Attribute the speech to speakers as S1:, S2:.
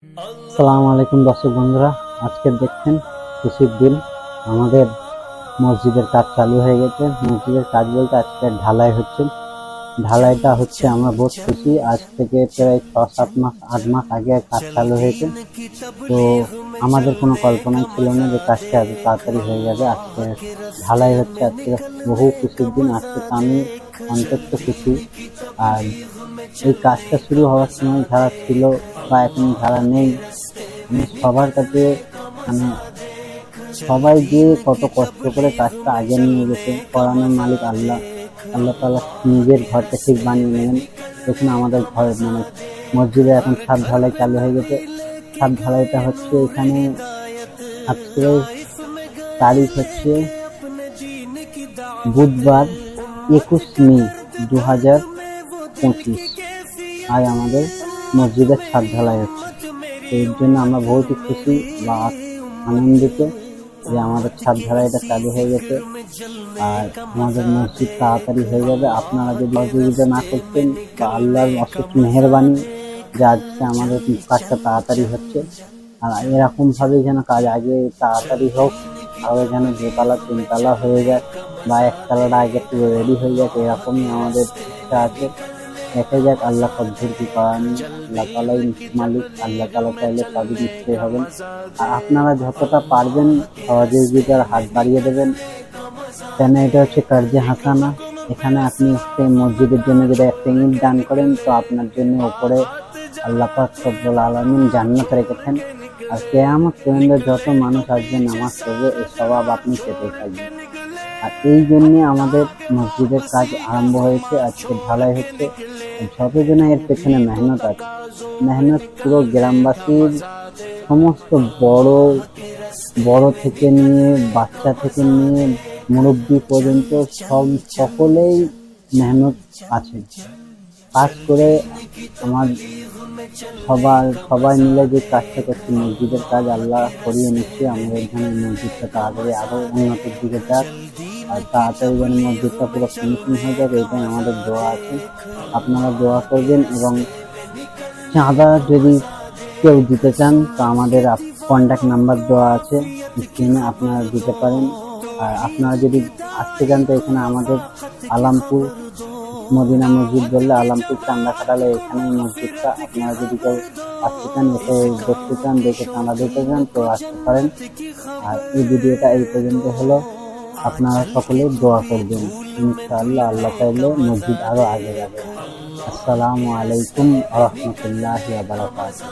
S1: আসসালামু আলাইকুম দর্শক বন্ধুরা, আজকে দেখছেন খুশির দিন। আমাদের মসজিদের কাজ চালু হয়ে গেছে। মসজিদের কাজ বলতে আজকে ঢালাই হচ্ছে। ঢালাইটা হচ্ছে আমরা বহুত খুশি। আজ থেকে প্রায় 6-7 মাস 8 মাস আগে কাজ চালু হয়েছে। তো আমাদের কোনো কল্পনাই ছিল না যে কাজটা এত তাড়াতাড়ি হয়ে যাবে। আজকে ঢালাই হচ্ছে। আজকে বহু খুশির দিন। আজকে তো আমি অন্তত খুশি। আর এই কাজটা শুরু হওয়ার সময় যারা ছিল বা এখন যারা নেই, আমি সবার কাছে মানে সবাই যে কত কষ্ট করে কাজটা আগে নিয়ে গেছে, করানোর মালিক আল্লাহ। আল্লাহ তাআলা নিজের ঘরটা ঠিক বানিয়ে নেবেন। দেখুন আমাদের ঘর মসজিদে এখন ছাদ ঢালাই চালু হয়ে গেছে। ছাদ ঢালাইটা হচ্ছে এখানে। আজকে তারিখ হচ্ছে বুধবার 21 মে 2025। আজ আমাদের মসজিদের ছাদ ঢালাই হচ্ছে। এর জন্য আমরা বহুত খুশি বা আনন্দিত যে আমাদের ছাদ ঢালাইটা চালু হয়ে গেছে আর আমাদের মসজিদ তাড়াতাড়ি হয়ে যাবে। আপনারা যদি সহযোগিতা না করতেন, বা আল্লাহর অশেষ মেহেরবানি যে আজকে আমাদের কাজটা তাড়াতাড়ি হচ্ছে। আর এরকম ভাবে যেন কাজ আগে তাড়াতাড়ি হোক, আরো যেন 2 তলা 3 তলা হয়ে যায় বা 1 তলাটা আগে পুরো রেডি হয়ে যাক, এরকমই আমাদের ইচ্ছা আছে। দেখা যাক, আল্লাহ কদ্দুর কি করার নেই। আল্লাহ তাআলাই মালিক। আল্লাহ তাআলা চাইলে সবই নিশ্চয়ই হবেন। আর আপনারা যতটা পারবেন সহযোগিতার হাত বাড়িয়ে দেবেন, কেন এটা হচ্ছে কার্যে হাসানা। এখানে আপনি একটা মসজিদের জন্য যদি একটা ইট দান করেন, তো আপনার জন্য উপরে আল্লাহ পাক রব্বুল আলামিন জান্নাত রেখেছেন। আর কিয়ামত পর্যন্ত যত মানুষ আসবে নামাজ পড়বে, এই সওয়াব আপনি পেতে থাকবেন। আর এই জন্যে আমাদের মসজিদের কাজ আরম্ভ হয়েছে। আজকে ঢালাই হচ্ছে। যতজনে এর পেছনে মেহনত আছে, মেহনত পুরো গ্রামবাসীর, সমস্ত বড় থেকে নিয়ে বাচ্চা থেকে নিয়ে মুরব্বী পর্যন্ত সকলেই মেহনত আছে। কাজ করে আমার সবাই মিলে যে কাজটা করছে, মসজিদের কাজ আল্লাহ করিয়ে নিচ্ছে। আমাদের এখানে মসজিদটা তাড়াতাড়ি আরো উন্নতির দিকে যাক, আর তাড়াতাড়ি যেন মসজিদটা পুরো ফিনিশিং হয়ে যাবে, এটাই আমাদের দোয়া আছে। আপনারা দোয়া করবেন। এবং চাঁদা যদি কেউ দিতে চান, তো আমাদের কন্ট্যাক্ট নাম্বার দেওয়া আছে স্ক্রিনে, আপনারা দিতে পারেন। আর আপনারা যদি আসতে চান, তো এখানে আমাদের আলামপুর মদিনা মসজিদ বললে আলামপুর চান্দা খাটালে এখানেই মসজিদটা। আপনারা যদি কেউ আসতে চান, এসে দেখতে চান, দেখে চাঁদা দিতে চান, তো আসতে পারেন। আর এই ভিডিওটা এই পর্যন্ত হলো। আপনারা সকলে দোয়া করবেন। ইনশাআল্লাহ আল্লাহ চাইলে মসজিদ আরো আগে যাবে। আসসালামু আলাইকুম ওয়া রাহমাতুল্লাহি ওয়া বারাকাতুহু।